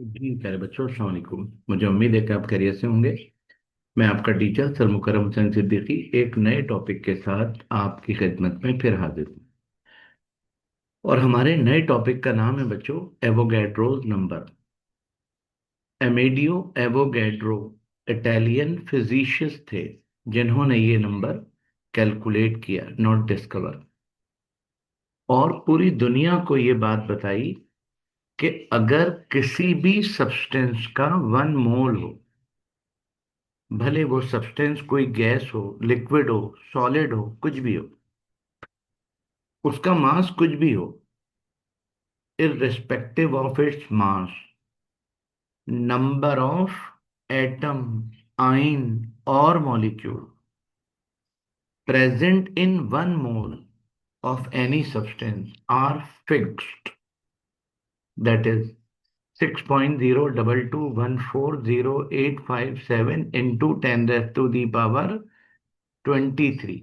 जी प्यारे बच्चों, अस्सलाम वालेकुम। मुझे उम्मीद है कि आप खैरियत से होंगे। मैं आपका टीचर सर मुकर्रम हुसैन सिद्दीकी एक नए टॉपिक के साथ आपकी खिदमत में फिर हाजिर हूँ। और हमारे नए टॉपिक का नाम है बच्चों, Avogadro's number. Amedeo Avogadro Italian physicist थे जिन्होंने ये नंबर कैलकुलेट किया, नॉट डिस्कवर। और पूरी दुनिया को ये बात बताई कि अगर किसी भी सब्सटेंस का 1 मोल हो, भले वो सब्सटेंस कोई गैस हो, लिक्विड हो, सॉलिड हो, कुछ भी हो, उसका मास कुछ भी हो, irrespective of its mass, number of atom, आइन और molecule present in 1 mole of any substance are fixed, that is 6.022140857 into 10 raised to the power 23।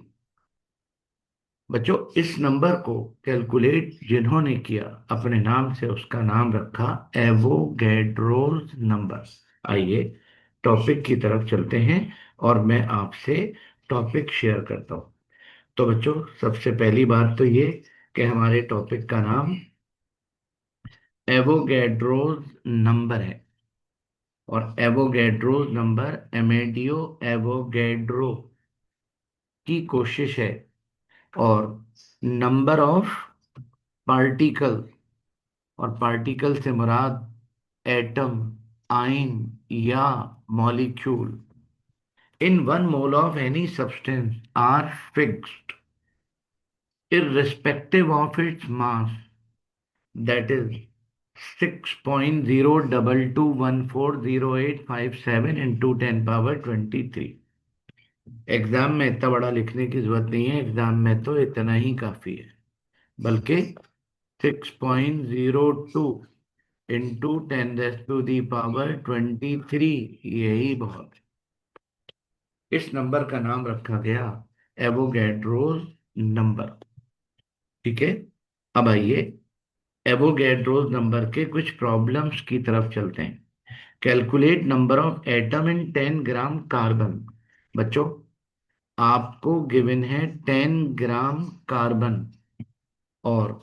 बच्चों, इस नंबर को कैलकुलेट जिन्होंने किया, अपने नाम से उसका नाम रखा एवोगैड्रोस नंबर। आइए टॉपिक की तरफ चलते हैं और मैं आपसे टॉपिक शेयर करता हूं। तो बच्चों, सबसे पहली बात तो ये कि हमारे टॉपिक का नाम एवोगैड्रोस नंबर है। और एवोगैड्रोस नंबर एमेडियो एवोगैड्रो की कोशिश है। और नंबर ऑफ पार्टिकल, और पार्टिकल से मुराद एटम, आइन या molecule in 1 mole of any substance are fixed irrespective of its mass, that is 6.022140857 into 10 power 23। Exam में इतना बड़ा लिखने की जरूरत नहीं है, एग्जाम में तो इतना ही काफी है। बल्कि 6.02 इंटू 10 टू दी पावर 23, यही बहुत है। इस नंबर का नाम रखा गया एवोगैड्रोस नंबर। ठीक है। अब आइए एवोगैड्रोस नंबर के कुछ प्रॉब्लम्स की तरफ चलते हैं। Calculate number of atom in 10 gram carbon. बच्चों, आपको गिवन है 10 ग्राम कार्बन। और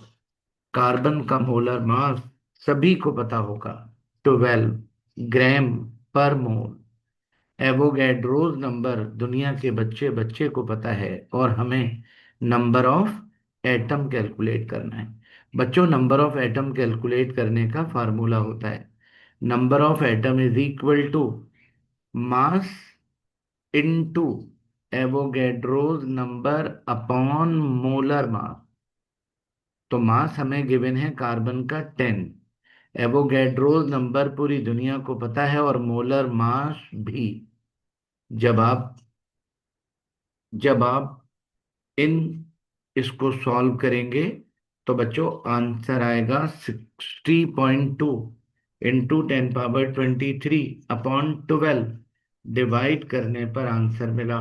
कार्बन का मोलर मास सभी को पता होगा, 12 ग्राम पर मोल। एवोगैड्रोस नंबर दुनिया के बच्चे बच्चे को पता है, और हमें नंबर ऑफ एटम कैलकुलेट करना है। बच्चों, नंबर ऑफ एटम कैलकुलेट करने का फार्मूला होता है, number of atom is equal to mass into Avogadro's number upon molar mass. तो मास हमें गिवन है कार्बन का 10, एवोगैड्रोस नंबर पूरी दुनिया को पता है, और मोलर मास भी। जब आप जब आप इन इसको सॉल्व करेंगे तो बच्चों आंसर आएगा 60.2 इंटू 10 पावर 23 अपॉन 12। डिवाइड करने पर आंसर मिला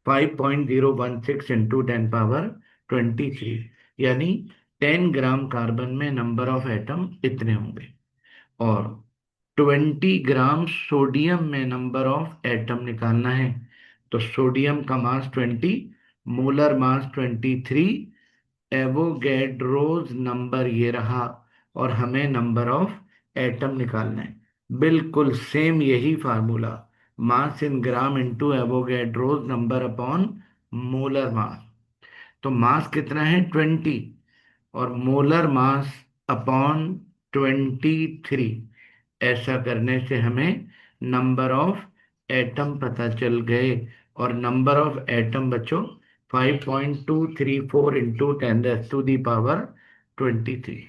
5.016 इंटू 10 पावर 23। यानी 10 ग्राम कार्बन में नंबर ऑफ एटम इतने होंगे। और 20 ग्राम सोडियम में नंबर ऑफ एटम निकालना है। तो सोडियम का मास 20, मोलर मास 23, एवोगैड्रोस नंबर ये रहा। और हमें नंबर ऑफ एटम निकालना है। बिल्कुल सेम यही formula, mass in gram into Avogadro's number upon molar mass. तो मास कितना है 20, और मोलर मास अपॉन 23। ऐसा करने से हमें नंबर ऑफ एटम पता चल गए। और नंबर ऑफ एटम बच्चों 5.234 इंटू 10 टू दी पावर 23।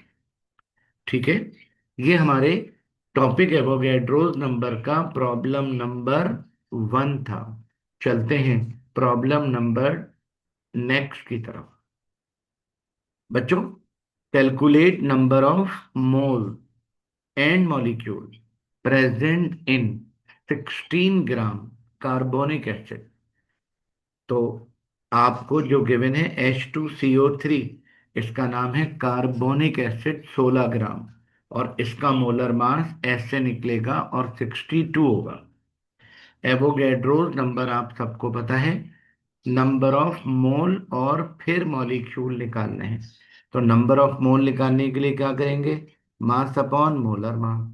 ठीक है। ये हमारे टॉपिक एवोगैड्रोस नंबर का प्रॉब्लम नंबर 1 था। चलते हैं प्रॉब्लम नंबर नेक्स्ट की तरफ। बच्चों, calculate number of mole and molecule present in 16 gram carbonic acid. तो आपको जो गिवन है H2CO3, इसका नाम है कार्बोनिक एसिड 16 ग्राम। और इसका मोलर मास ऐसे निकलेगा और 62 होगा। एवोगैड्रोस नंबर आप सबको पता है, नंबर ऑफ मोल और फिर मॉलिक्यूल निकालने हैं। तो नंबर ऑफ मोल निकालने के लिए क्या करेंगे, मास अपॉन मोलर मास।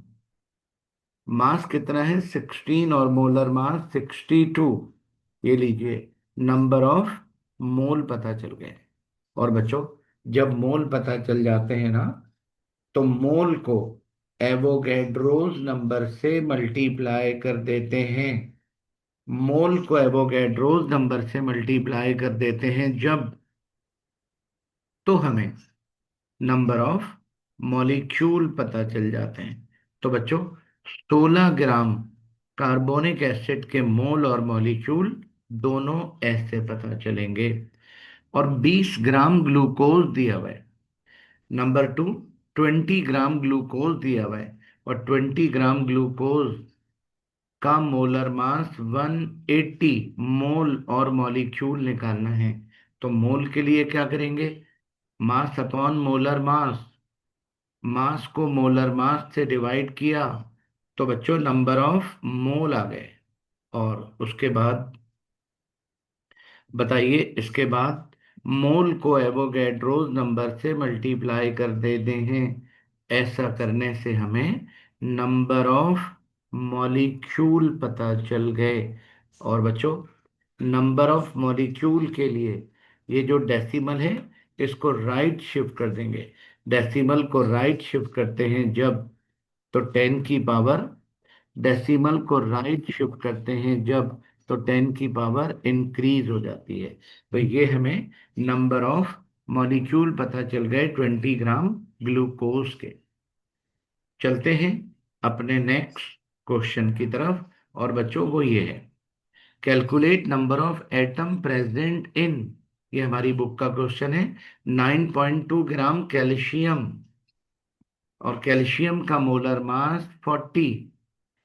मास कितना है 16 और मोलर मास 62। ये लीजिए, नंबर ऑफ मोल पता चल गए। और बच्चों, जब मोल पता चल जाते हैं ना, तो मोल को एवोगैड्रोस नंबर से मल्टीप्लाई कर देते हैं। मोल को एवोगैड्रोस नंबर से मल्टीप्लाई कर देते हैं जब, तो हमें नंबर ऑफ मॉलिक्यूल पता चल जाते हैं। तो बच्चों, 16 ग्राम कार्बोनिक एसिड के मोल और मॉलिक्यूल दोनों ऐसे पता चलेंगे। और 20 ग्राम ग्लूकोज दिया हुआ है। नंबर टू, 20 ग्राम ग्लूकोज दिया हुआ है, और 20 ग्राम ग्लूकोज का मोलर मास 180 मोल और मॉलिक्यूल निकालना है। तो मोल के लिए क्या करेंगे, मास अपॉन मोलर मास। मास को मोलर मास से डिवाइड किया, तो बच्चों नंबर ऑफ मोल आ गए। और उसके बाद बताइए, इसके बाद मोल को एवोगैड्रोस नंबर से मल्टीप्लाई कर देते हैं। ऐसा करने से हमें नंबर ऑफ मॉलिक्यूल पता चल गए। और बच्चों, नंबर ऑफ मॉलिक्यूल के लिए ये जो डेसिमल है, इसको राइट शिफ्ट कर देंगे। डेसिमल को राइट शिफ्ट करते हैं जब, तो 10 की पावर, डेसिमल को राइट शिफ्ट करते हैं जब, तो 10 की पावर इंक्रीज हो जाती है। तो ये हमें नंबर ऑफ मॉलिक्यूल पता चल गए 20 ग्राम ग्लूकोज के। चलते हैं अपने नेक्स्ट क्वेश्चन की तरफ। और बच्चों, वो ये है, calculate number of atom present in, ये हमारी बुक का क्वेश्चन है। 9.2 ग्राम कैल्शियम, और कैल्शियम का मोलर मास 40,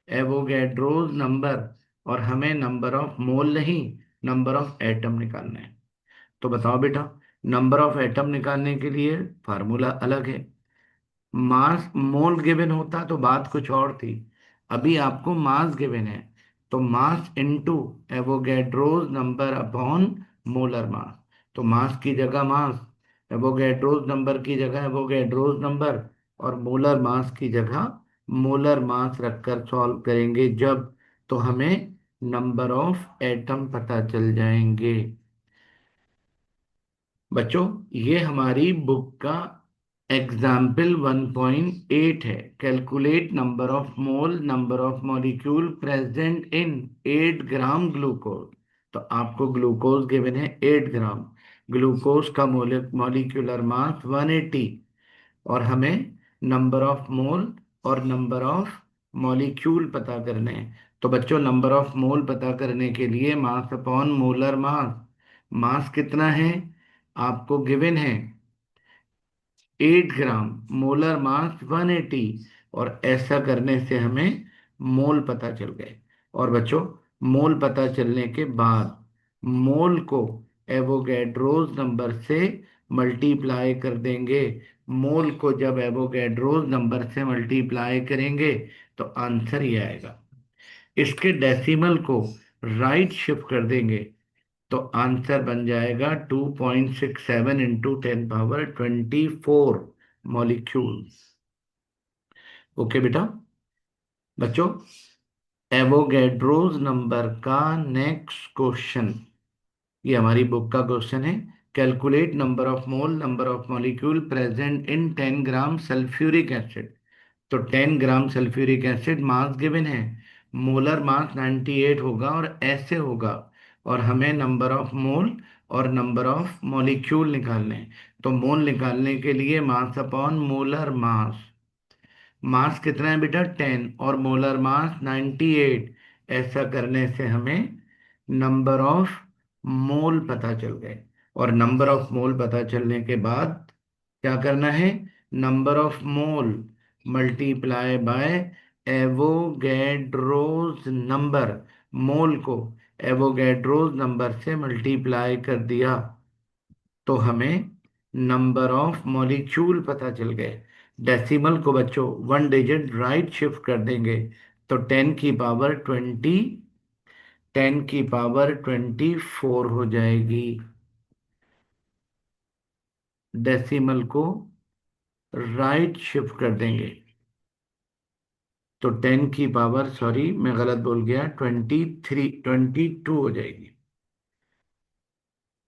एवोगैड्रोस नंबर, और हमें नंबर ऑफ मोल नहीं, नंबर ऑफ एटम निकालना है। तो बताओ बेटा, नंबर ऑफ एटम निकालने के लिए फार्मूला अलग है। मास मोल गिवन होता तो बात कुछ और थी। अभी आपको मास गिवन है, तो मास into Avogadro's number upon molar mass. तो मास की जगह मास, एवोगैड्रोस नंबर की जगह एवोगैड्रोस नंबर, और मोलर मास की जगह मोलर मास रखकर सॉल्व करेंगे जब, तो हमें नंबर ऑफ एटम पता चल जाएंगे। बच्चों, ये हमारी बुक का एग्जाम्पल 1.8 है। Calculate number of mole, number of molecule present in 8 gram glucose. तो आपको ग्लूकोज गिवन है 8 ग्राम, ग्लूकोज का मॉलिक्यूलर मास 180, और हमें नंबर ऑफ मोल और नंबर ऑफ मॉलिक्यूल पता करने हैं। तो बच्चों, नंबर ऑफ मोल पता करने के लिए मास अपॉन मोलर मास। मास कितना है आपको गिवन है 8 ग्राम, मोलर मास 180, और ऐसा करने से हमें मोल पता चल गए। और बच्चों, मोल पता चलने के बाद मोल को एवोगैड्रोस नंबर से मल्टीप्लाई कर देंगे। मोल को जब एवोगैड्रोस नंबर से मल्टीप्लाई करेंगे, तो आंसर ये आएगा। इसके डेसिमल को राइट शिफ्ट कर देंगे, तो आंसर बन जाएगा 2.67 इंटू 10 पावर 24 मॉलिक्यूल। ओके बेटा। बच्चों, एवोगैड्रोस नंबर का नेक्स्ट क्वेश्चन, ये हमारी बुक का क्वेश्चन है। Calculate number of mole, number of molecule present in 10 gram sulphuric acid. तो 10 ग्राम सल्फ्यूरिक एसिड मास गिवन है, मोलर मास 98 होगा और ऐसे होगा। और हमें नंबर ऑफ मोल और नंबर ऑफ मॉलिक्यूल निकालने हैं। तो मोल निकालने के लिए मास अपॉन मोलर मास। मास कितना है बेटा 10, और मोलर मास 98। ऐसा करने से हमें नंबर ऑफ मोल पता चल गए। और नंबर ऑफ मोल पता चलने के बाद क्या करना है, number of mole multiply by Avogadro's number. Mole को एवोगैड्रोस नंबर से मल्टीप्लाई कर दिया, तो हमें नंबर ऑफ मॉलिक्यूल पता चल गए। डेसिमल को बच्चों 1 डिजिट राइट शिफ्ट कर देंगे तो 10 की पावर 24 हो जाएगी। डेसिमल को राइट शिफ्ट कर देंगे तो 10 की पावर, सॉरी मैं गलत बोल गया, 22 हो जाएगी।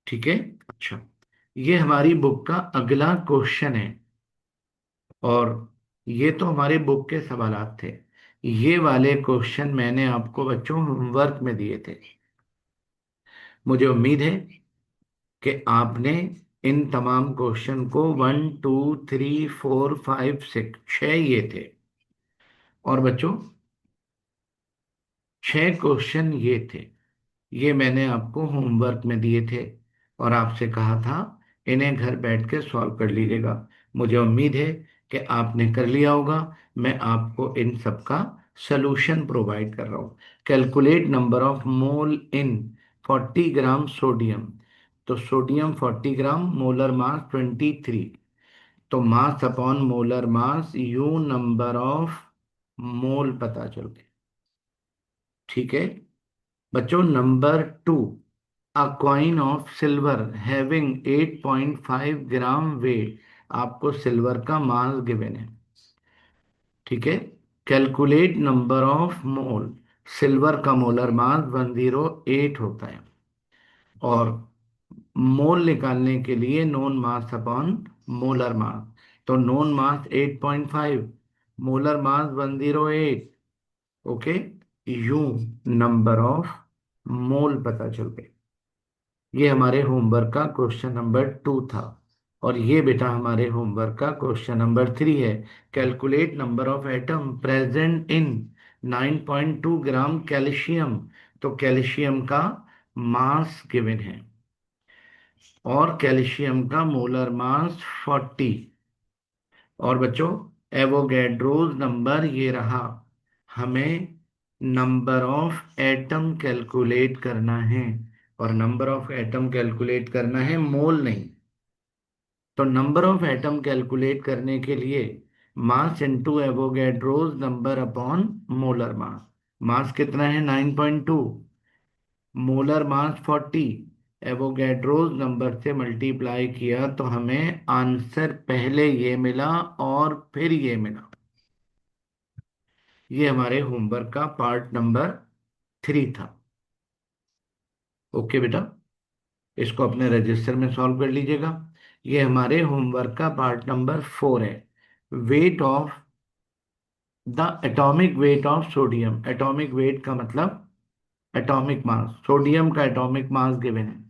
ठीक है। अच्छा, ये हमारी बुक का अगला क्वेश्चन है। और ये तो हमारे बुक के सवालात थे। ये वाले क्वेश्चन मैंने आपको बच्चों होमवर्क में दिए थे। मुझे उम्मीद है कि आपने इन तमाम क्वेश्चन को 1 2 3 4 5 6, 6 ये थे। और बच्चों 6 क्वेश्चन ये थे। ये मैंने आपको होमवर्क में दिए थे और आपसे कहा था इन्हें घर बैठ के सॉल्व कर लीजिएगा। मुझे उम्मीद है कि आपने कर लिया होगा। मैं आपको इन सब का सलूशन प्रोवाइड कर रहा हूँ। Calculate number of mole in 40 gram sodium. तो सोडियम 40 ग्राम, मोलर मास 23। तो मास upon molar mass you number of mole पता चल गए। ठीक है बच्चों, number 2, a coin of silver having 8.5 gram weight. आपको सिल्वर का मास गिवन है। ठीक है। Calculate number of mole. Silver का मोलर मास 108 होता है। और मोल निकालने के लिए known mass upon molar mass. तो known mass 8.5, molar mass 108। Okay. You number of mole पता चल गए। ये हमारे होमवर्क का क्वेश्चन नंबर 2 था। और ये बेटा हमारे होमवर्क का क्वेश्चन नंबर 3 है। Calculate number of atom present in 9.2 gram calcium. तो कैल्शियम का मास गिवन है और कैल्शियम का मोलर मास 40। और बच्चों एवोगैड्रोस नंबर ये रहा। हमें नंबर ऑफ एटम कैलकुलेट करना है। और नंबर ऑफ एटम कैलकुलेट करना है, मोल नहीं। तो नंबर ऑफ एटम कैलकुलेट करने के लिए mass into Avogadro's number upon molar mass. Mass कितना है 9.2, मोलर मास 40, एवोगैड्रोस नंबर से मल्टीप्लाई किया तो हमें आंसर पहले ये मिला और फिर ये मिला। ये हमारे होमवर्क का पार्ट नंबर 3 था। ओके बेटा, इसको अपने रजिस्टर में सॉल्व कर लीजिएगा। ये हमारे होमवर्क का पार्ट नंबर 4 है। Weight of the atomic weight of sodium. Atomic weight का मतलब एटॉमिक मास। सोडियम का एटॉमिक मास गिवन है।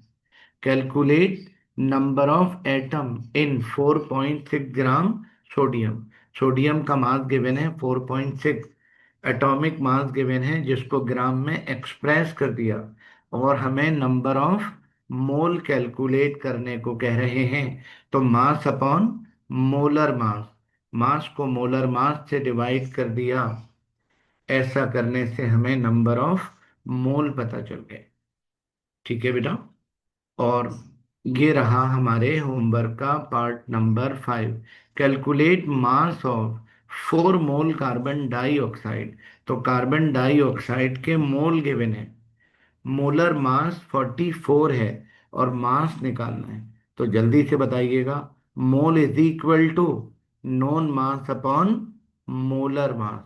Calculate number of atom in 4.6 gram sodium. Sodium का मास गिवन है 4.6। एटॉमिक मास गिवन है जिसको ग्राम में एक्सप्रेस कर दिया। और हमें नंबर ऑफ मोल कैलकुलेट करने को कह रहे हैं। तो मास अपॉन मोलर मास, मास को मोलर मास से डिवाइड कर दिया। ऐसा करने से हमें नंबर ऑफ मोल पता चल गए। ठीक है बेटा। और ये रहा हमारे होमवर्क का part number 5। Calculate mass of 4 mole carbon dioxide. तो कार्बन डाइऑक्साइड के मोल गिवन है। मोलर मास 44 है और मास निकालना है। तो जल्दी से बताइएगा। Mole is equal to known mass upon molar mass.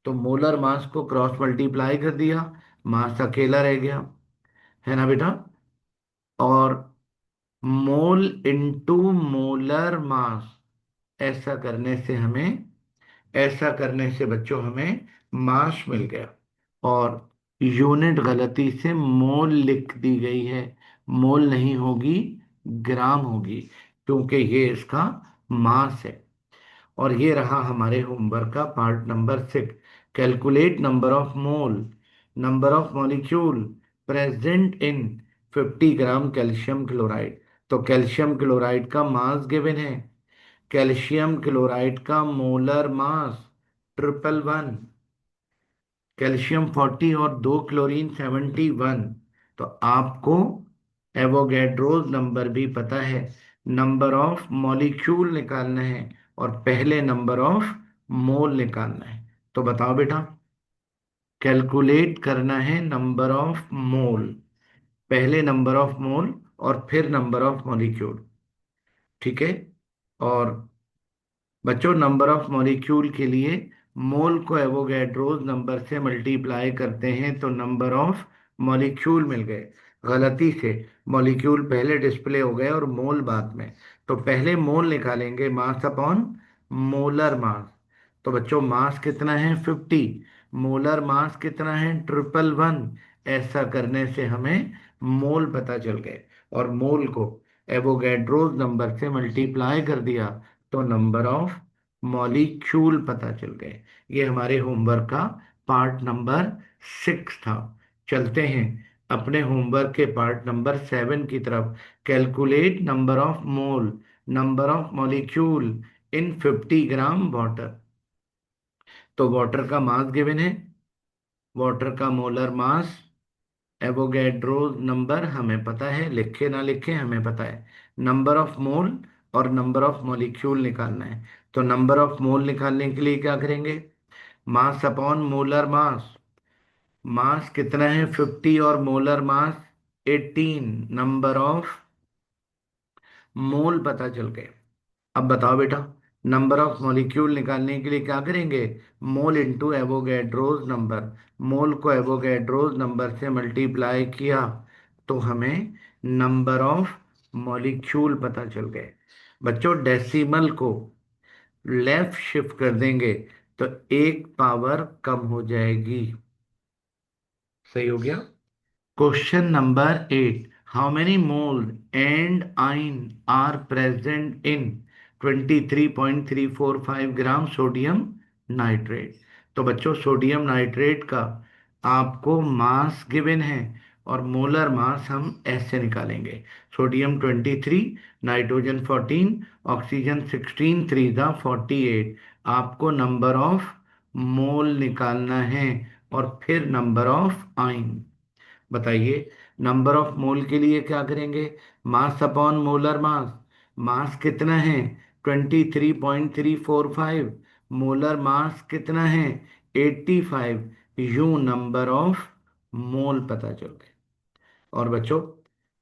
तो मोलर मास को क्रॉस मल्टीप्लाई कर दिया, मास अकेला रह गया, है ना बेटा। और मोल इंटू मोलर मास, ऐसा करने से हमें, ऐसा करने से बच्चों हमें मास मिल गया। और यूनिट गलती से मोल लिख दी गई है। मोल नहीं होगी, ग्राम होगी, क्योंकि ये इसका मास है। और ये रहा हमारे होमवर्क का part number 6। Calculate number of mole, number of molecule present in 50 gram calcium chloride. तो कैल्शियम क्लोराइड का मास गिवन है। कैल्शियम क्लोराइड का मोलर मास 111, कैल्शियम 40 और 2 क्लोरीन 71। तो आपको एवोगैड्रोस नंबर भी पता है, नंबर ऑफ मॉलिक्यूल निकालना है। और पहले नंबर ऑफ मोल निकालना है। तो बताओ बेटा, कैलकुलेट करना है नंबर ऑफ मोल, पहले नंबर ऑफ मोल और फिर नंबर ऑफ मॉलिक्यूल। ठीक है। और बच्चों, नंबर ऑफ मॉलिक्यूल के लिए मोल को एवोगैड्रोस नंबर से मल्टीप्लाई करते हैं तो नंबर ऑफ मॉलिक्यूल मिल गए। गलती से मॉलिक्यूल पहले डिस्प्ले हो गए और मोल बाद में। तो पहले मोल निकालेंगे, मास अपॉन मोलर मास। तो बच्चों, मास कितना है 50, मोलर मास कितना है 111। ऐसा करने से हमें मोल पता चल गए और मोल को एवोगैड्रोस नंबर से मल्टीप्लाई कर दिया तो नंबर ऑफ मॉलिक्यूल पता चल गए। ये हमारे होमवर्क का पार्ट नंबर 6 था। चलते हैं अपने होमवर्क के पार्ट नंबर 7 की तरफ। Calculate number of mole, number of molecule in 50 gram water. तो वाटर का मास गिवन है, वाटर का मोलर मास, एवोगैड्रो नंबर हमें पता है, लिखे ना लिखे हमें पता है। नंबर ऑफ मोल और नंबर ऑफ मॉलिक्यूल निकालना है। तो नंबर ऑफ मोल निकालने के लिए क्या करेंगे, मास अपॉन मोलर मास। मास कितना है 50 और molar mass 18, number of mole पता चल गए। अब बताओ बेटा, नंबर ऑफ मॉलिक्यूल निकालने के लिए क्या करेंगे, mole into Avogadro's number. Mole को एवोगैड्रोस नंबर से मल्टीप्लाई किया तो हमें नंबर ऑफ मॉलिक्यूल पता चल गए। बच्चों, डेसिमल को लेफ्ट शिफ्ट कर देंगे तो एक पावर कम हो जाएगी। सही हो गया। Question number 8, how many mole and ions are present in 23.345 gram sodium nitrate. तो बच्चों, सोडियम नाइट्रेट का आपको मास गिवन है और मोलर मास हम ऐसे निकालेंगे, सोडियम 23, नाइट्रोजन 14, ऑक्सीजन 16, 3 जा 48। आपको नंबर ऑफ मोल निकालना है और फिर नंबर ऑफ आइन। बताइए, नंबर ऑफ मोल के लिए क्या करेंगे, मास अपॉन मोलर मास। मास कितना है 23.345, मोलर मास कितना है 85। यू नंबर ऑफ मोल पता चल गए। और बच्चों,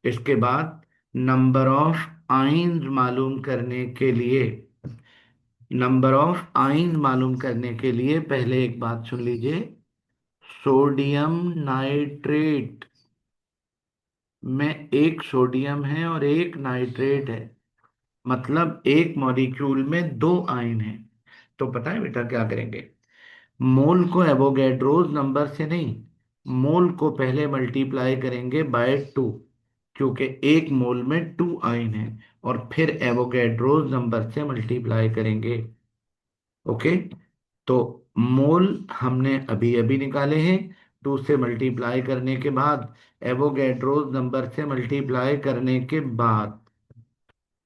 इसके बाद नंबर ऑफ आइंस मालूम करने के लिए, नंबर ऑफ आइंस मालूम करने के लिए पहले एक बात सुन लीजिए। सोडियम नाइट्रेट में एक सोडियम है और एक नाइट्रेट है, मतलब एक मॉलिक्यूल में दो आयन हैं। तो पता है बेटा क्या करेंगे, मोल को एवोगैड्रोस नंबर से नहीं, मोल को पहले मल्टीप्लाई करेंगे बाय 2, क्योंकि एक मोल में 2 आयन है, और फिर एवोगैड्रोस नंबर से मल्टीप्लाई करेंगे। ओके। तो मोल हमने अभी अभी निकाले हैं, 2 से मल्टीप्लाई करने के बाद, एवोगैड्रोस नंबर से मल्टीप्लाई करने के बाद,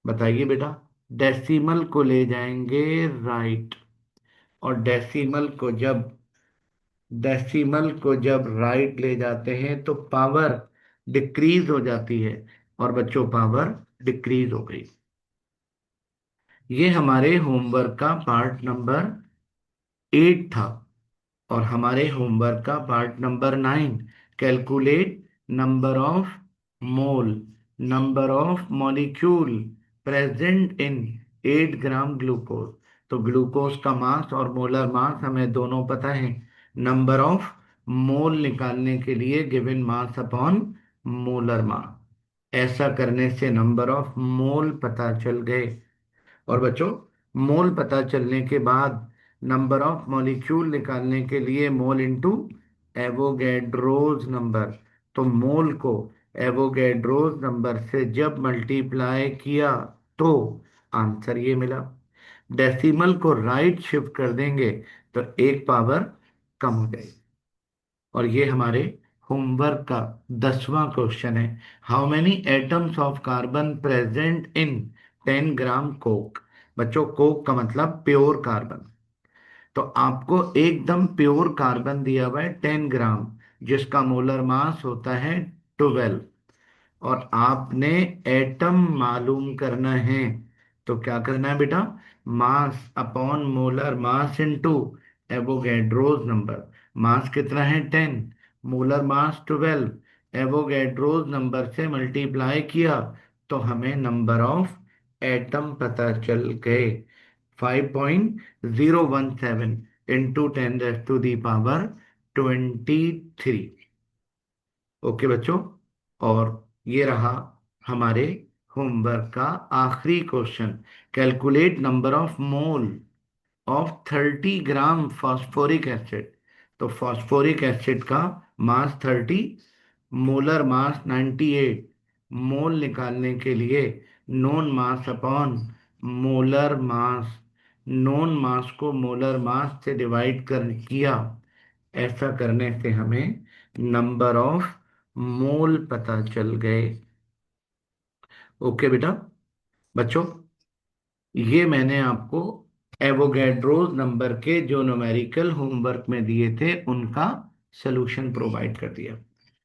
बताइए बेटा, डेसिमल को ले जाएंगे राइट। और डेसिमल को जब राइट ले जाते हैं तो पावर डिक्रीज हो जाती है, और बच्चों पावर डिक्रीज हो गई। ये हमारे होमवर्क का पार्ट नंबर 8 था। और हमारे होमवर्क का part number 9, calculate number of mole, number of molecule present in 8 gram glucose. तो ग्लूकोज का मास और मोलर मास हमें दोनों पता है। नंबर ऑफ मोल निकालने के लिए गिवन मास अपॉन मोलर मास। ऐसा करने से नंबर ऑफ मोल पता चल गए। और बच्चों, मोल पता चलने के बाद नंबर ऑफ मॉलिक्यूल निकालने के लिए मोल इंटू एवोगैड्रोस नंबर। तो मोल को एवोगैड्रोस नंबर से जब मल्टीप्लाई किया तो आंसर ये मिला। डेसिमल को राइट शिफ्ट कर देंगे तो एक पावर कम हो जाएगी। और ये हमारे होमवर्क का 10वां क्वेश्चन है, how many atoms of carbon present in 10 gram Coke. बच्चों, कोक का मतलब प्योर कार्बन। तो आपको एकदम प्योर कार्बन दिया हुआ है 10 ग्राम, जिसका मोलर मास होता है 12, और आपने एटम मालूम करना है। तो क्या करना है बेटा, mass upon molar mass into Avogadro's number. Mass कितना है 10, मोलर मास 12, एवोगैड्रोस नंबर से मल्टीप्लाई किया तो हमें नंबर ऑफ एटम पता चल गए। 5.017 इंटू 10⁻⁻23। ओके बच्चों, और ये रहा हमारे होमवर्क का आखिरी question. Calculate number of mole of 30 gram phosphoric acid. तो फॉस्फोरिक एसिड का मास 30, मोलर मास 98। मोल निकालने के लिए known mass upon molar mass, known mass को मोलर मास से डिवाइड कर किया। ऐसा करने से हमें नंबर ऑफ मोल पता चल गए। ओके बेटा, बच्चों, ये मैंने आपको एवोगैड्रोस नंबर के जो न्यूमेरिकल होमवर्क में दिए थे उनका सलूशन प्रोवाइड कर दिया।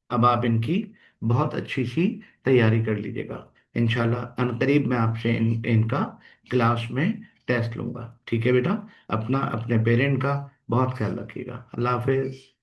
अब आप इनकी बहुत अच्छी सी तैयारी कर लीजिएगा। इंशाल्लाह अनकरीब मैं आपसे इनका क्लास में टेस्ट लूंगा। ठीक है बेटा, अपना अपने पेरेंट का बहुत ख्याल रखिएगा। अल्लाह हाफिज।